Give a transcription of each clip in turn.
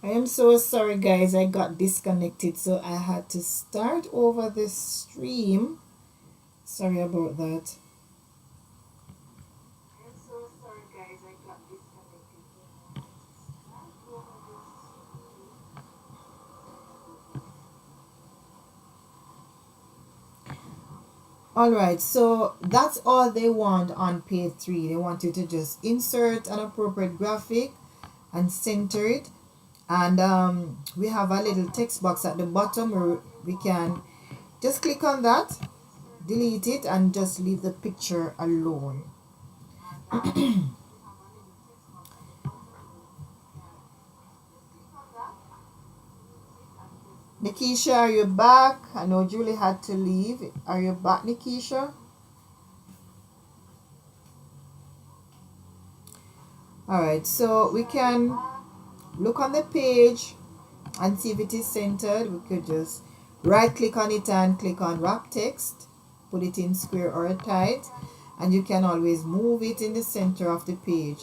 I am so sorry, guys. I got disconnected, so I had to start over the stream. Sorry about that. All right, so that's all they want on page 3. They want you to just insert an appropriate graphic and center it. And we have a little text box at the bottom where we can just click on that, delete it, and just leave the picture alone. Nikisha, are you back? I know Julie had to leave. Are you back, Nikisha? Alright, so we can look on the page and see if it is centered. We could just right click on it and click on wrap text, put it in square or tight, and you can always move it in the center of the page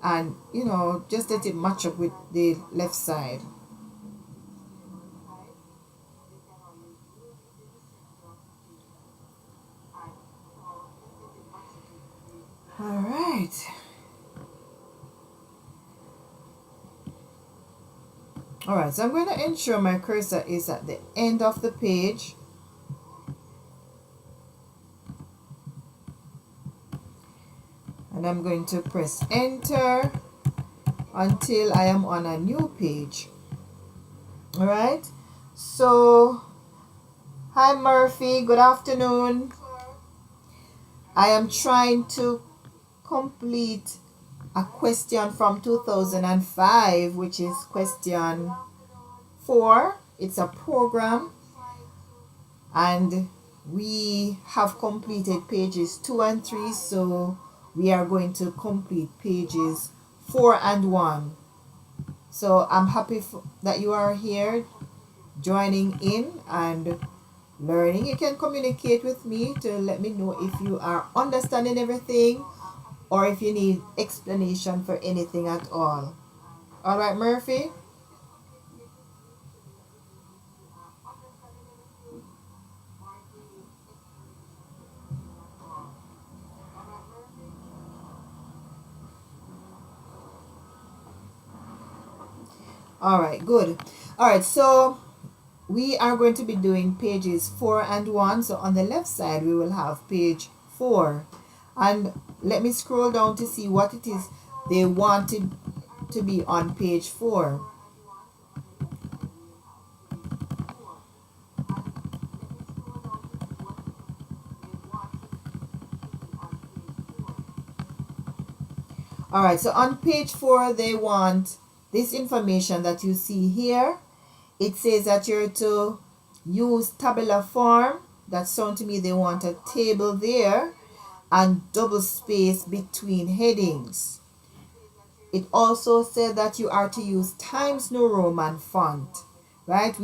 and just let it match up with the left side. All right. Alright, so I'm going to ensure my cursor is at the end of the page. And I'm going to press enter until I am on a new page. Alright, so hi Murphy, good afternoon. I am trying to complete a question from 2005, which is question 4. It's a program, and we have completed pages 2 and 3, so we are going to complete pages 4 and 1. So I'm happy that you are here joining in and learning. You can communicate with me to let me know if you are understanding everything or if you need explanation for anything at all. All right, Murphy? All right, good. All right, so we are going to be doing pages 4 and 1. So on the left side, we will have page 4. And let me scroll down to see what it is they wanted to be on page 4. Alright, so on page 4, they want this information that you see here. It says that you're to use tabular form. That sounds to me they want a table there and double space between headings. It also said that you are to use Times New Roman font, right?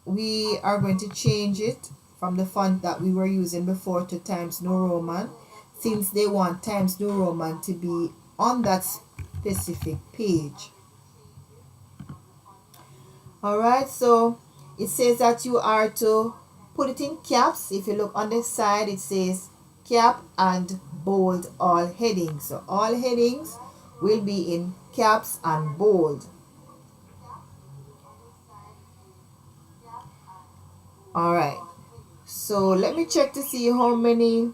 We are going to change it from the font that we were using before to Times New Roman, since they want Times New Roman to be on that specific page. Alright, so it says that you are to put it in caps. If you look on the side, it says cap and bold all headings. So all headings will be in caps and bold. Alright, so let me check to see how many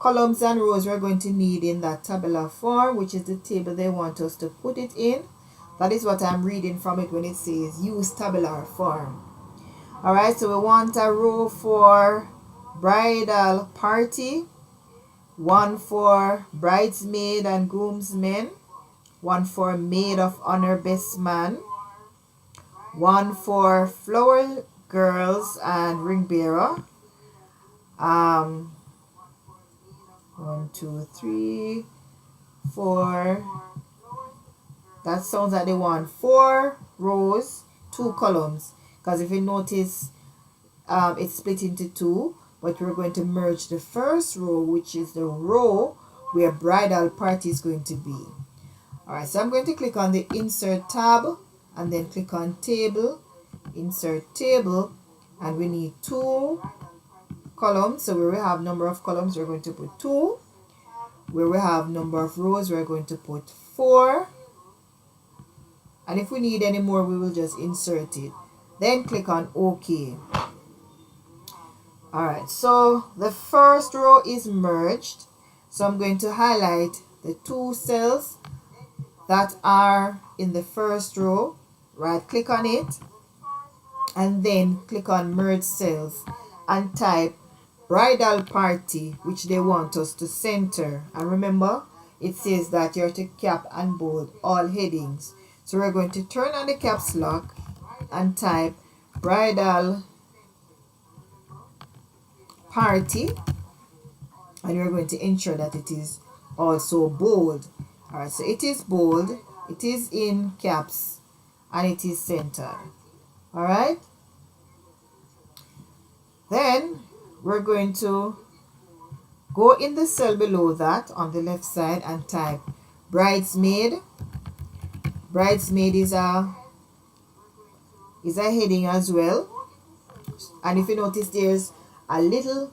columns and rows we're going to need in that tabular form, which is the table they want us to put it in. That is what I'm reading from it when it says use tabular form. Alright, so we want a row for bridal party, one for bridesmaid and groomsmen, one for maid of honor best man, one for flower girls and ring bearer. 1, 2, 3, 4. That sounds like they want 4 rows, 2 columns. Because if you notice, it's split into 2. But we're going to merge the first row, which is the row where bridal party is going to be. Alright, so I'm going to click on the Insert tab. and then click on table, insert table, and we need 2 columns. So where we have number of columns, we're going to put 2. Where we have number of rows, we're going to put 4. And if we need any more, we will just insert it. Then click on OK. Alright, so the first row is merged. So I'm going to highlight the 2 cells that are in the first row. Right click on it and then click on merge cells and type bridal party, which they want us to center. And remember, it says that you're to cap and bold all headings. So we're going to turn on the caps lock and type bridal party, and you're going to ensure that it is also bold. Alright, so it is bold, it is in caps, and it is centered. Alright, then we're going to go in the cell below that on the left side and type bridesmaid. Bridesmaid is a heading as well, and if you notice, there's a little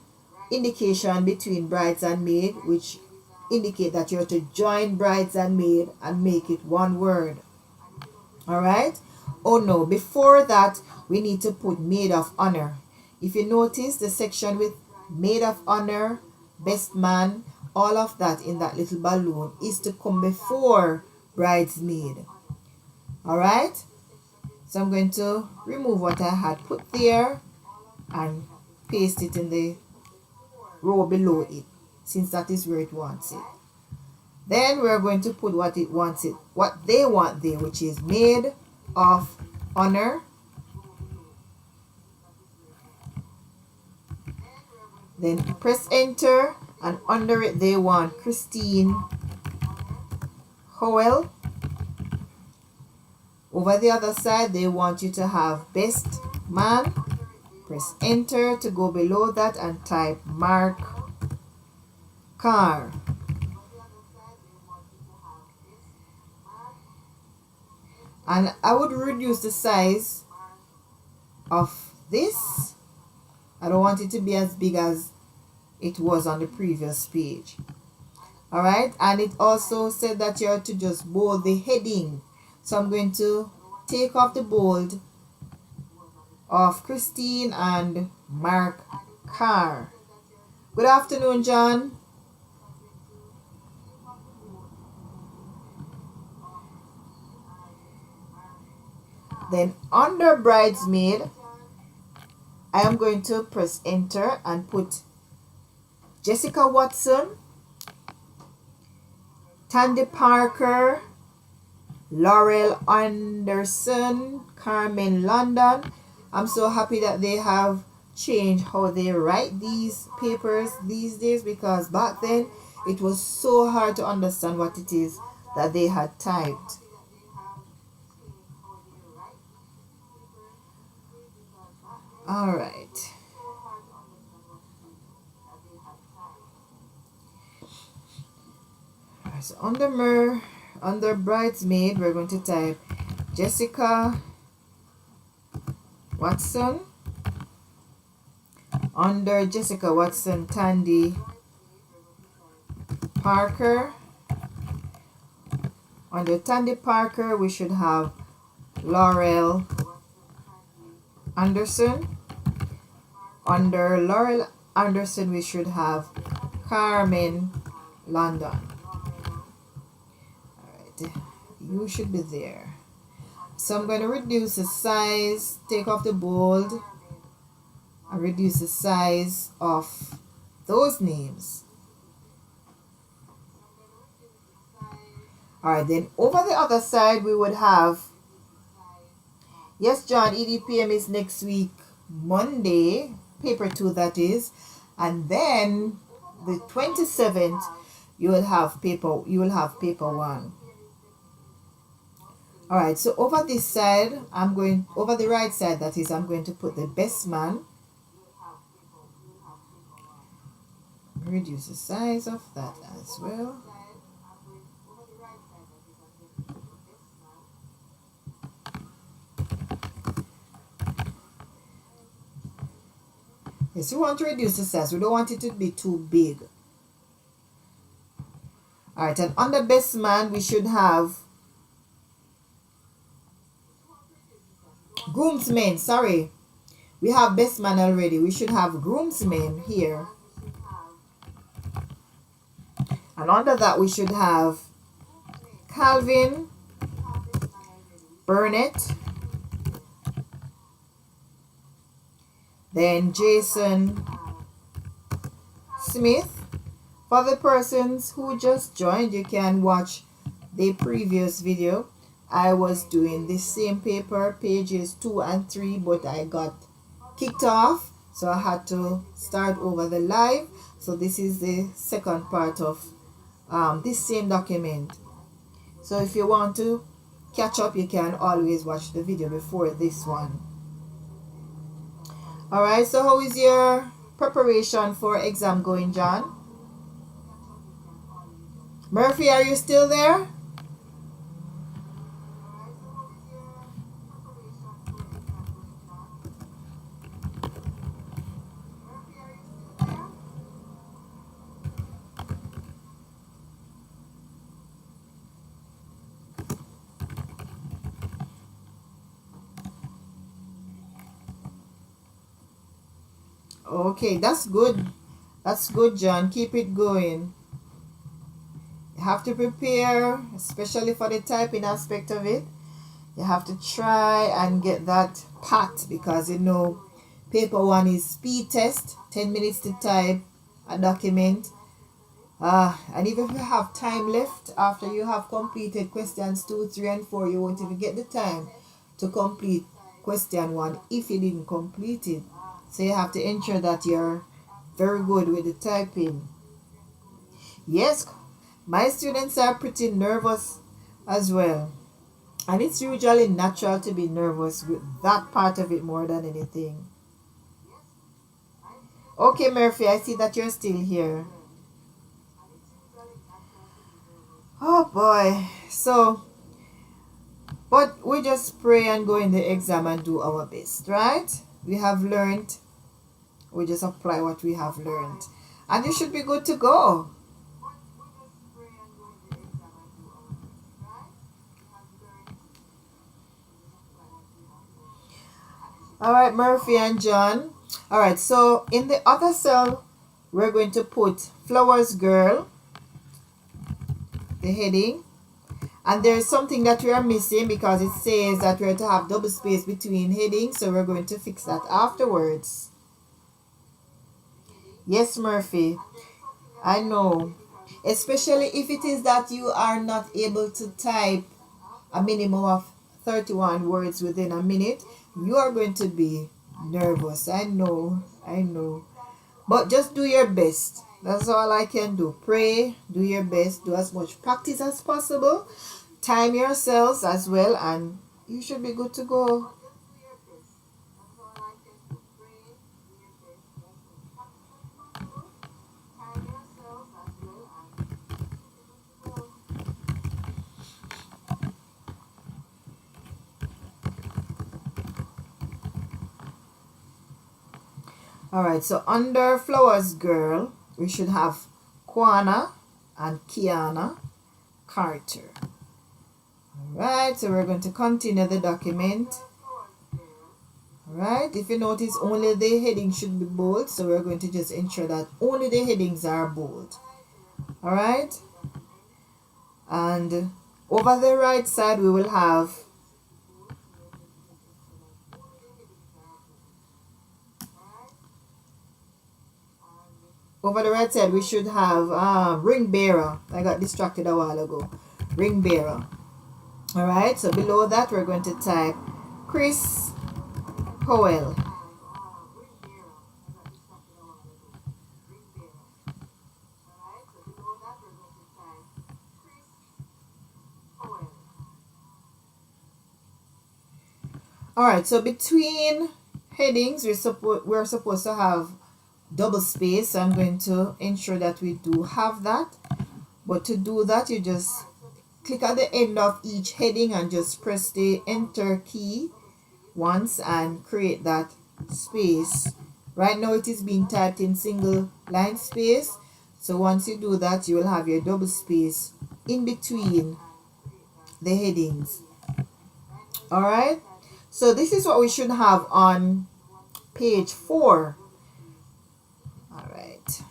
indication between brides and maid, which indicate that you're to join brides and maid and make it one word. Alright, oh no, before that we need to put maid of honor. If you notice, the section with maid of honor, best man, all of that in that little balloon is to come before bridesmaid. Alright, so I'm going to remove what I had put there and paste it in the row below it, since that is where it wants it. Then we're going to put what it wants it, what they want there, which is maid of honor. Then press enter, and under it they want Christine Howell. Over the other side they want you to have best man. Press enter to go below that and type Mark Carr. And I would reduce the size of this. I don't want it to be as big as it was on the previous page. Alright, and it also said that you are to just bold the heading. So I'm going to take off the bold of Christine and Mark Carr. Good afternoon, John. Then under bridesmaid, I am going to press enter and put Jessica Watson, Tandy Parker, Laurel Anderson, Carmen London. I'm so happy that they have changed how they write these papers these days, because back then it was so hard to understand what it is that they had typed. All right. So under bridesmaid, we're going to type Jessica Watson. Under Jessica Watson, Tandy Parker. Under Tandy Parker, we should have Laurel Anderson. Under Laurel Anderson, we should have Carmen London. Alright, you should be there. So I'm going to reduce the size, take off the bold, and reduce the size of those names. Alright, then over the other side we would have, yes John, EDPM is next week, Monday, paper 2 that is, and then the 27th you will have paper 1. Alright, so over this side, over the right side that is, I'm going to put the best man. Reduce the size of that as well. Yes, we want to reduce the size. We don't want it to be too big. Alright, and under best man, we should have groomsmen. Sorry, we have best man already. We should have groomsmen here. And under that, we should have Calvin, Burnett, then Jason Smith. For the persons who just joined, you can watch the previous video. I was doing the same paper, pages 2 and 3, but I got kicked off, so I had to start over the live. So this is the second part of this same document. So if you want to catch up, you can always watch the video before this one. Alright, so how is your preparation for exam going, John? Murphy, are you still there? Okay, that's good. That's good, John. Keep it going. You have to prepare, especially for the typing aspect of it. You have to try and get that pat, because you know paper 1 is speed test, 10 minutes to type a document. And even if you have time left after you have completed questions 2, 3, and 4, you won't even get the time to complete question 1 if you didn't complete it. So you have to ensure that you're very good with the typing. Yes, my students are pretty nervous as well. And it's usually natural to be nervous with that part of it more than anything. Okay, Murphy, I see that you're still here. Oh boy. So, but we just pray and go in the exam and do our best, right? We have learned. We just apply what we have learned. And you should be good to go. Alright, Murphy and John. Alright, so in the other cell, we're going to put Flowers Girl, the heading. And there's something that we are missing, because it says that we're to have double space between headings. So we're going to fix that afterwards. Yes, Murphy, I know. Especially if it is that you are not able to type a minimum of 31 words within a minute, you are going to be nervous. I know. But just do your best. That's all I can do. Pray, do your best, do as much practice as possible. Time yourselves as well, and you should be good to go. Alright, so under Flowers Girl, we should have Kwana and Kiana Carter. Alright, so we're going to continue the document. Alright, if you notice, only the heading should be bold, so we're going to just ensure that only the headings are bold. Alright, and over the right side we will have we should have ring bearer. I got distracted a while ago. Ring bearer. Alright, so below that we're going to type Chris Howell. Alright, so between headings we're supposed to have double space. I'm going to ensure that we do have that. But to do that, you just click at the end of each heading and just press the enter key once and create that space Right now it is being typed in single line space. So once you do that, you will have your double space in between the headings. Alright, so this is what we should have on page 4. Alright,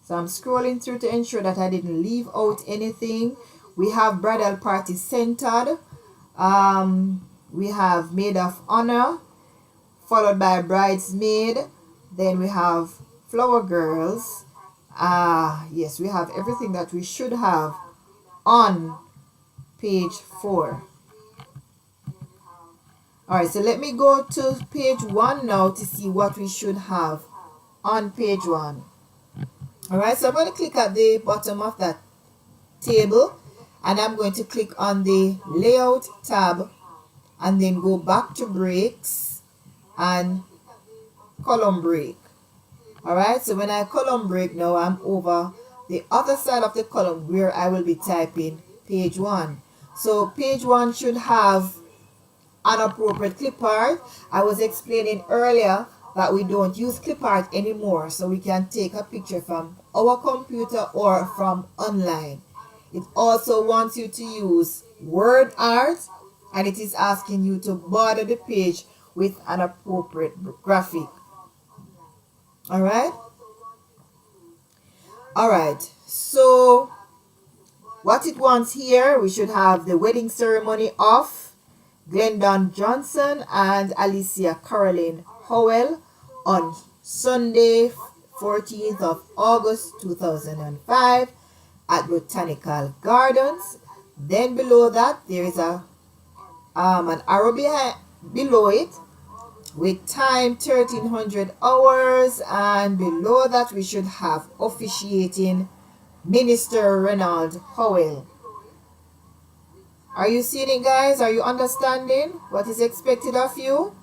so I'm scrolling through to ensure that I didn't leave out anything. We have bridal party centered. We have maid of honor, followed by bridesmaid. Then we have flower girls. Yes, we have everything that we should have on page 4. Alright, so let me go to page 1 now to see what we should have on page 1. Alright, so I'm going to click at the bottom of that table, and I'm going to click on the layout tab and then go back to breaks and column break. Alright, so when I column break now, I'm over the other side of the column where I will be typing page 1. So page 1 should have an appropriate clip art. I was explaining earlier that we don't use clip art anymore, so we can take a picture from our computer or from online. It also wants you to use word art, and it is asking you to border the page with an appropriate graphic. Alright? Alright, so what it wants here, we should have the wedding ceremony of Glendon Johnson and Alicia Caroline Howell on Sunday, 14th of August 2005 at Botanical Gardens. Then below that, there is an arrow below it with time 1300 hours, and below that we should have officiating Minister Renald Howell. Are you seeing it, guys? Are you understanding what is expected of you?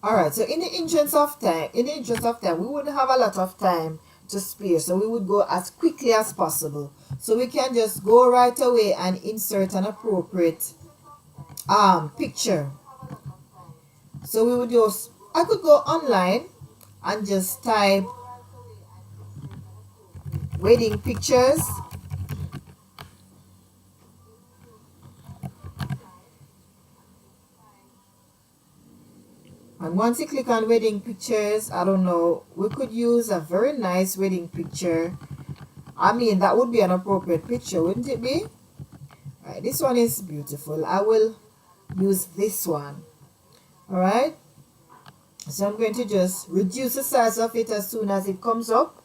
Alright, so in the interest of time, we wouldn't have a lot of time to spare, so we would go as quickly as possible. So we can just go right away and insert an appropriate picture. So we would just, I could go online and just type wedding pictures. And once you click on wedding pictures, I don't know, we could use a very nice wedding picture. I mean, that would be an appropriate picture, wouldn't it be? Alright, this one is beautiful. I will use this one. Alright, so I'm going to just reduce the size of it as soon as it comes up.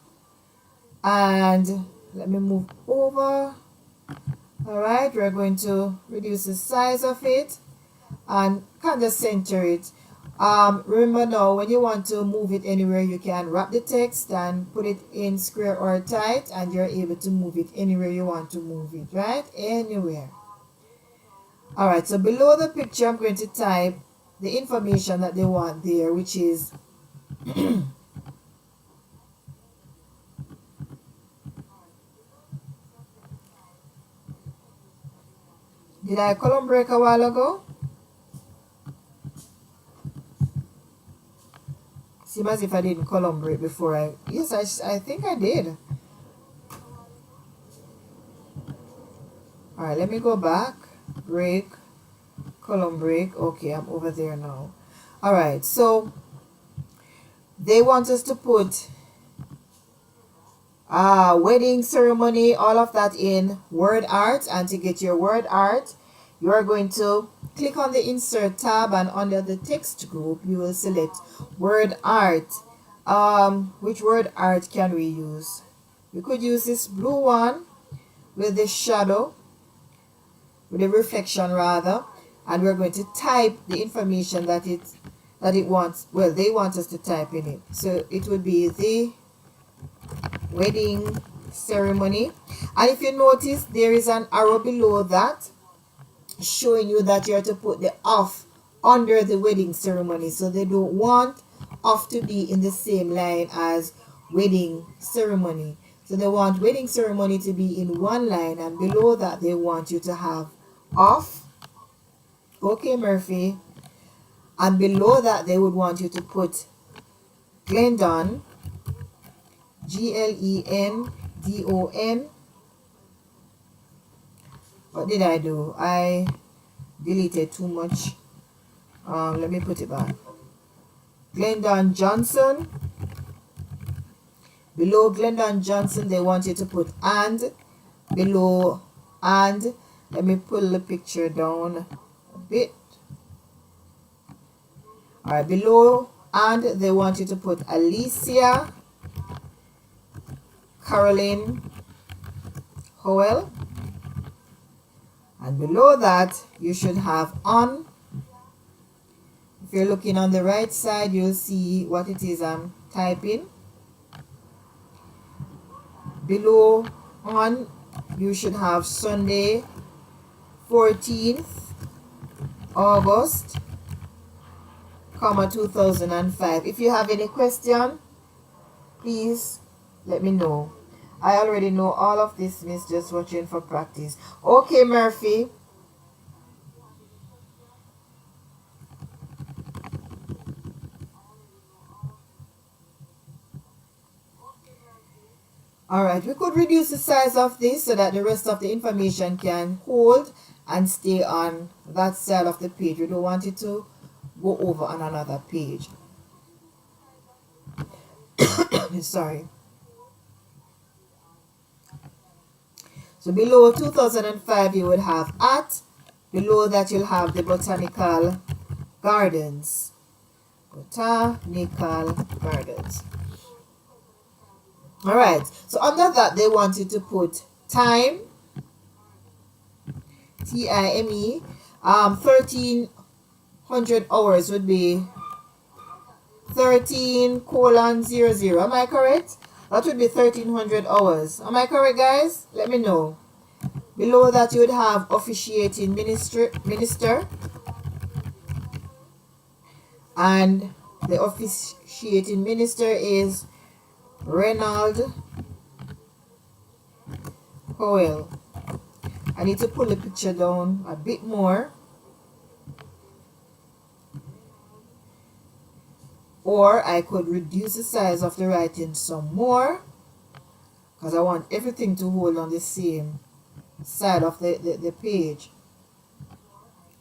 And let me move over. Alright, we're going to reduce the size of it and kind of center it. Remember now, when you want to move it anywhere, you can wrap the text and put it in square or tight, and you're able to move it anywhere you want to move it, right? Anywhere. Alright, so below the picture, I'm going to type the information that they want there, which is did I column break a while ago? Seems as if I didn't column break before yes, I think I did. Alright, let me go back. Break, column break. Okay, I'm over there now. Alright, so they want us to put wedding ceremony, all of that in word art. And to get your word art, you are going to click on the insert tab, and under the text group you will select word art. Which word art can we use? We could use this blue one with the shadow, with the reflection rather, and we're going to type the information that it wants, well, they want us to type in it. So it would be the wedding ceremony, and if you notice, there is an arrow below that showing you that you have to put the off under the wedding ceremony. So they don't want off to be in the same line as wedding ceremony. So they want wedding ceremony to be in one line, and below that they want you to have off. Okay, Murphy. And below that they would want you to put Glendon, Glendon. What did I do? I deleted too much. Let me put it back. Glendon Johnson. Below Glendon Johnson, they want you to put and. Below and, let me pull the picture down a bit. Alright, below and, they want you to put Alicia Caroline Howell. And below that, you should have on. If you're looking on the right side, you'll see what it is I'm typing. Below on, you should have Sunday, 14th August, 2005. If you have any question, please let me know. I already know all of this, miss, just watching for practice. Okay, Murphy. Alright, we could reduce the size of this so that the rest of the information can hold and stay on that side of the page. We don't want it to go over on another page. Sorry. So below 2005 you would have at. Below that you'll have the botanical gardens. Botanical gardens. Alright, so under that they want you to put time, time, 1300 hours would be 13:00. Am I correct? That would be 1300 hours. Am I correct, guys? Let me know. Below that you would have officiating minister, and the officiating minister is Reynald Howell. I need to pull the picture down a bit more, or I could reduce the size of the writing some more because I want everything to hold on the same side of the page.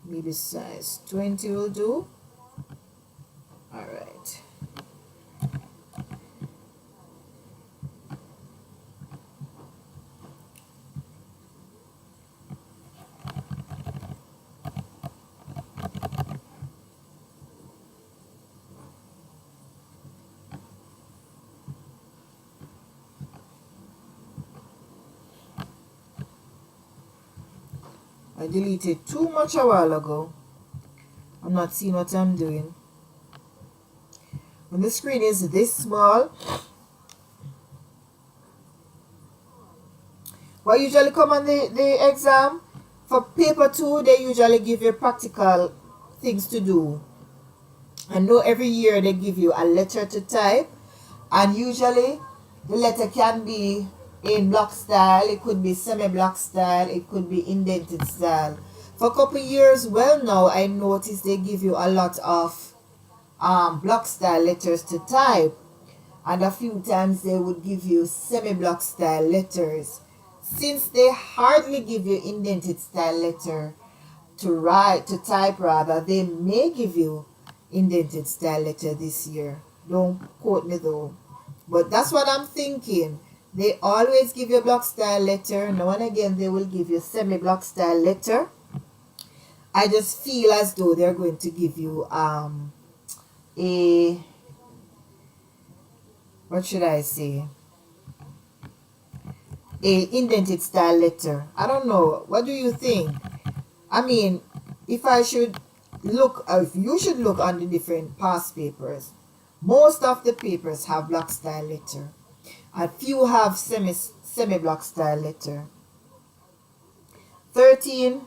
Maybe size 20 will do. Alright. I deleted too much a while ago. I'm not seeing what I'm doing. When the screen is this small, what usually come on the exam, for paper 2, they usually give you practical things to do. I know every year they give you a letter to type, and usually the letter can be in block style, it could be semi-block style, it could be indented style. For a couple years, well now, I noticed they give you a lot of block style letters to type, and a few times they would give you semi-block style letters. Since they hardly give you indented style letter to type rather, they may give you indented style letter this year. Don't quote me though, but that's what I'm thinking. They always give you block style letter. Now and again they will give you semi-block style letter. I just feel as though they're going to give you a, what should I say, a indented style letter. I don't know. What do you think? I mean, if I should look, if you should look on the different past papers, most of the papers have block style letter. A few have semi-block style letter. 13,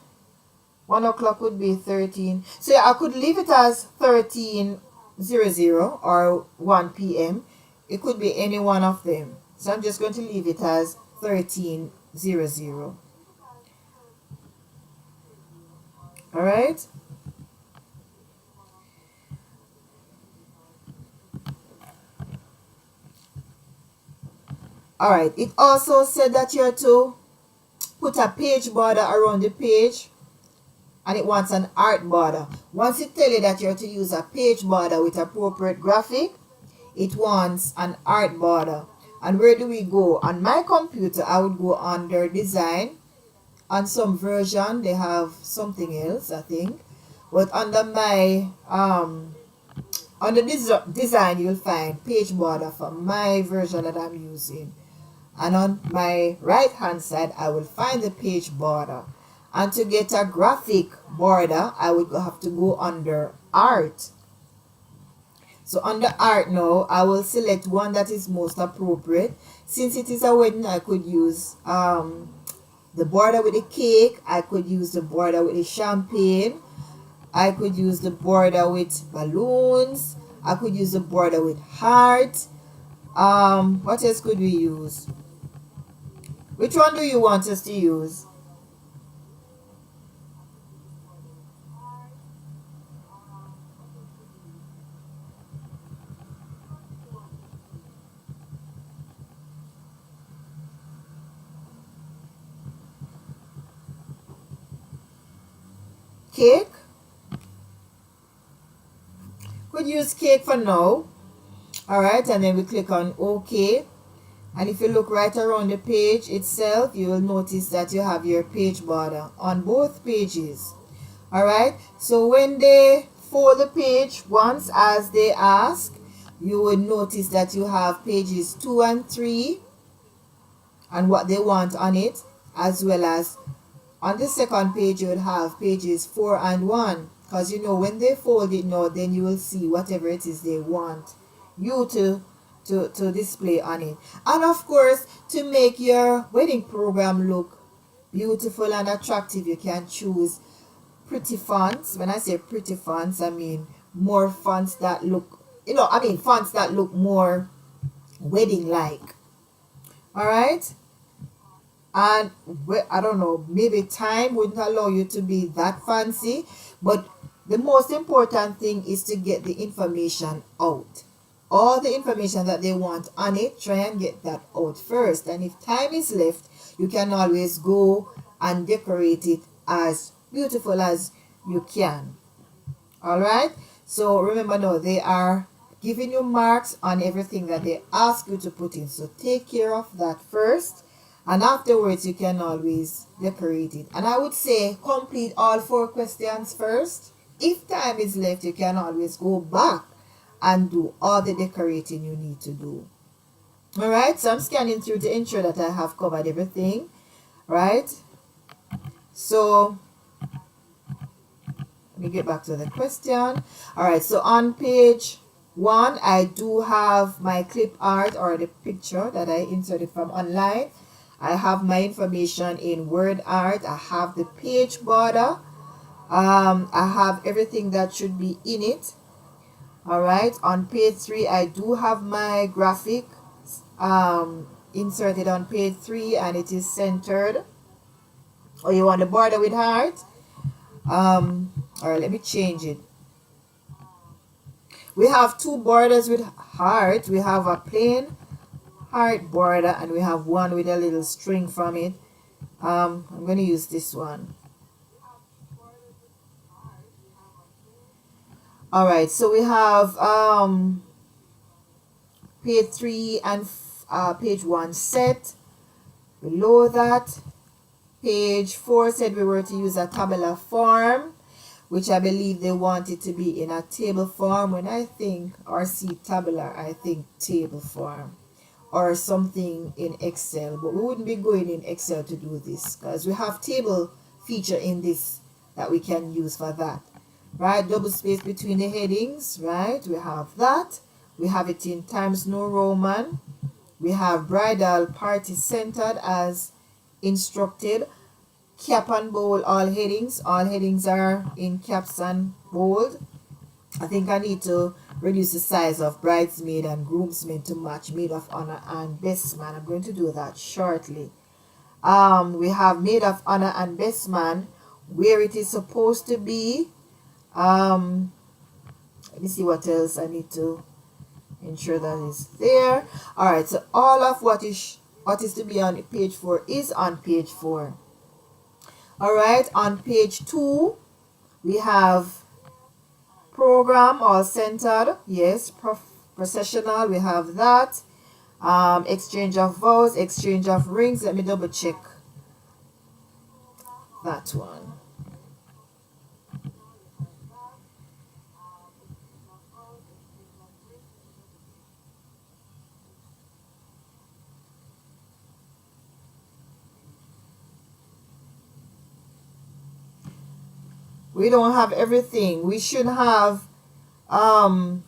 1 o'clock would be 13. So yeah, I could leave it as 13:00 or 1 p.m. It could be any one of them. So I'm just going to leave it as 1300. All right. All right. It also said that you're to put a page border around the page, and it wants an art border. Once it tells you that you're to use a page border with appropriate graphic, it wants an art border. And where do we go? On my computer, I would go under design. On some version, they have something else, I think. But under my under design, you'll find page border for my version that I'm using. And on my right hand side, I will find the page border. And to get a graphic border, I would have to go under art. So under art now, I will select one that is most appropriate. Since it is a wedding, I could use the border with the cake. I could use the border with the champagne. I could use the border with balloons. I could use the border with heart. What else could we use? Which one do you want us to use? Cake? Could use cake for now. Alright, and then we click on OK. And if you look right around the page itself, you will notice that you have your page border on both pages. Alright, so when they fold the page once as they ask, you will notice that you have pages 2 and 3 and what they want on it, as well as on the second page you will have pages 4 and 1, because you know when they fold it now, then you will see whatever it is they want you to display on it. And of course, to make your wedding program look beautiful and attractive, you can choose pretty fonts. When I say pretty fonts, I mean more fonts that look, fonts that look more wedding like. All right. And I don't know, maybe time wouldn't allow you to be that fancy, but the most important thing is to get the information out. All the information that they want on it, try and get that out first. And if time is left, you can always go and decorate it as beautiful as you can. All right. So remember now, they are giving you marks on everything that they ask you to put in. So take care of that first. And afterwards, you can always decorate it. And I would say complete all 4 questions first. If time is left, you can always go back and do all the decorating you need to do. Alright, so I'm scanning through to ensure that I have covered everything. Right? So, let me get back to the question. Alright, so on page 1, I do have my clip art or the picture that I inserted from online. I have my information in word art. I have the page border. I have everything that should be in it. Alright, on page 3, I do have my graphic inserted on page 3, and it is centered. Or you want the border with heart? Alright, let me change it. We have 2 borders with heart. We have a plain heart border, and we have one with a little string from it. I'm going to use this one. Alright, so we have page 3 and page 1 set. Below that, page 4 said we were to use a tabular form, which I believe they want it to be in a table form. When I think or see tabular, I think table form or something in Excel, but we wouldn't be going in Excel to do this because we have table feature in this that we can use for that. Right, double space between the headings, right? We have that. We have it in Times New Roman. We have bridal party centered as instructed. Cap and bold all headings. All headings are in caps and bold. I think I need to reduce the size of bridesmaid and groomsmen to match maid of honor and best man. I'm going to do that shortly. We have maid of honor and best man where it is supposed to be. Let me see what else I need to ensure that is there. All right, so all of what is to be on page 4 is on page 4. All right, on page 2 we have program all centered. Yes, processional, we have that. Exchange of vows, exchange of rings. Let me double check that one. We don't have everything. We should have after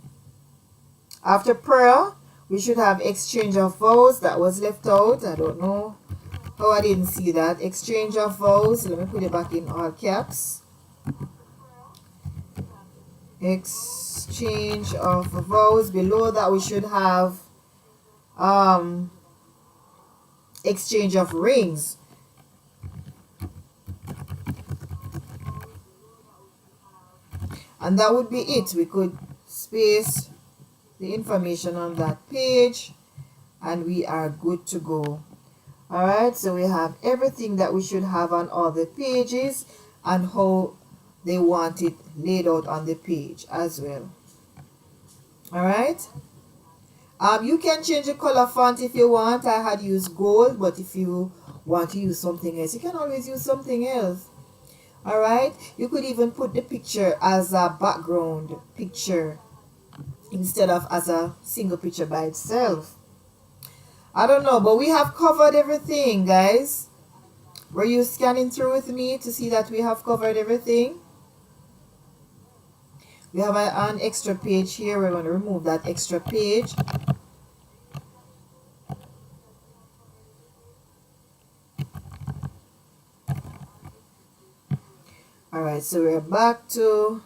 prayer we should have exchange of vows. That was left out. I don't know how I didn't see that. Exchange of vows. Let me put it back in all caps. Exchange of vows. Below that we should have exchange of rings. And that would be it. We could space the information on that page and we are good to go. Alright, so we have everything that we should have on all the pages and how they want it laid out on the page as well. Alright, you can change the color font if you want. I had used gold, but if you want to use something else, you can always use something else. Alright, you could even put the picture as a background picture instead of as a single picture by itself. I don't know, but we have covered everything, guys. Were you scanning through with me to see that we have covered everything? We have an extra page here. We're going to remove that extra page. Alright, so we're back to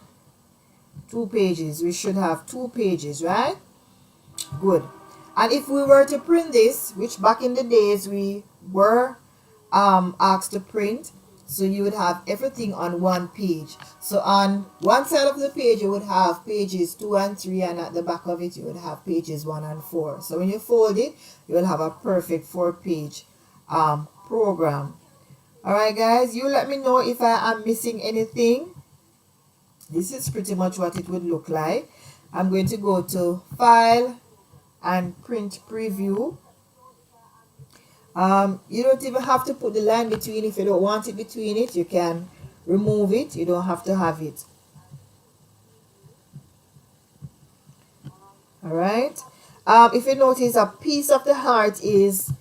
2 pages. We should have 2 pages, right? Good. And if we were to print this, which back in the days we were asked to print, so you would have everything on one page. So on one side of the page you would have pages 2 and 3, and at the back of it you would have pages 1 and 4. So when you fold it, you will have a perfect 4-page program. Alright guys, you let me know if I am missing anything. This is pretty much what it would look like. I'm going to go to File and Print Preview. You don't even have to put the line between. If you don't want it between it, you can remove it. You don't have to have it. Alright. If you notice, a piece of the heart is,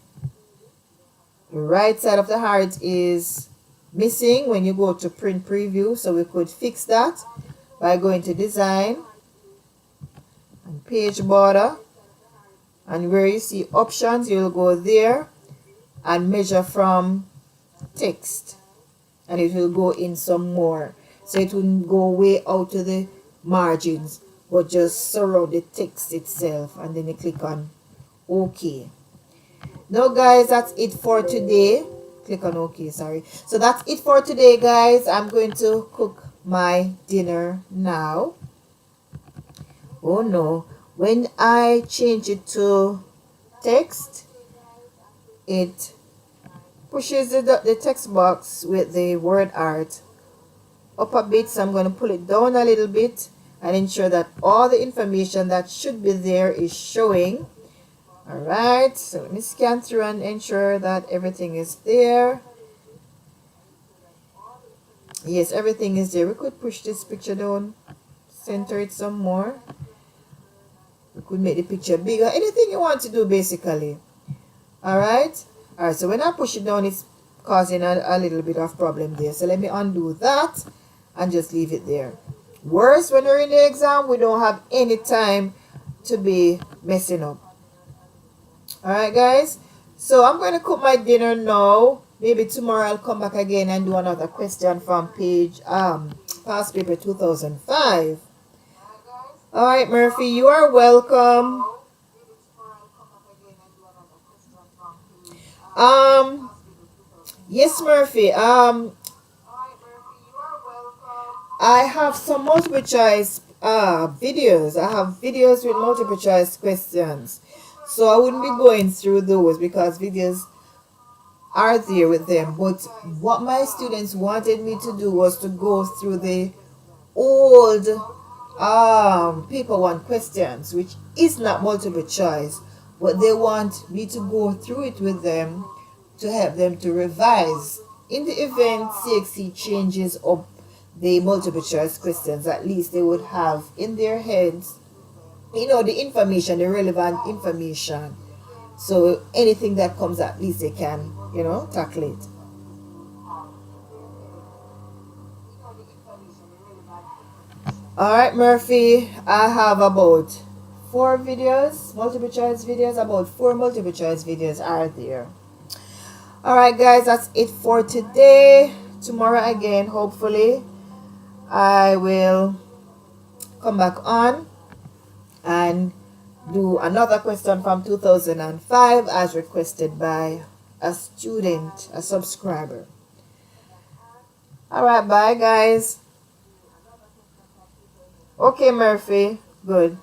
the right side of the heart is missing when you go to Print Preview. So we could fix that by going to Design and Page Border. And where you see Options, you'll go there and measure from text. And it will go in some more. So it wouldn't go way out to the margins, but just surround the text itself. And then you click on OK. Now guys, that's it for today. Click on OK, sorry. So that's it for today, guys. I'm going to cook my dinner now. Oh no, when I change it to text, it pushes the text box with the word art up a bit. So I'm going to pull it down a little bit and ensure that all the information that should be there is showing. Alright, so let me scan through and ensure that everything is there. Yes, everything is there. We could push this picture down, center it some more. We could make the picture bigger. Anything you want to do, basically. Alright, so when I push it down, it's causing a little bit of problem there. So let me undo that and just leave it there. Worse, when we're in the exam, we don't have any time to be messing up. Alright guys, so I'm going to cook my dinner now. Maybe tomorrow I'll come back again and do another question from page past paper 2005. All right, Murphy, you are welcome. Um, yes, Murphy. I have some multiple choice videos. I have videos with multiple choice questions. So I wouldn't be going through those because videos are there with them. But what my students wanted me to do was to go through the old paper one questions, which is not multiple choice, but they want me to go through it with them to help them to revise. In the event CXC changes up the multiple choice questions, at least they would have in their heads, the information, the relevant information. So anything that comes, at least they can, tackle it. All right, Murphy, I have about four videos, multiple choice videos, about four multiple choice videos are there. All right, guys, that's it for today. Tomorrow again, hopefully, I will come back on and do another question from 2005 as requested by a student, a subscriber. All right, bye, guys. Okay, Murphy, good.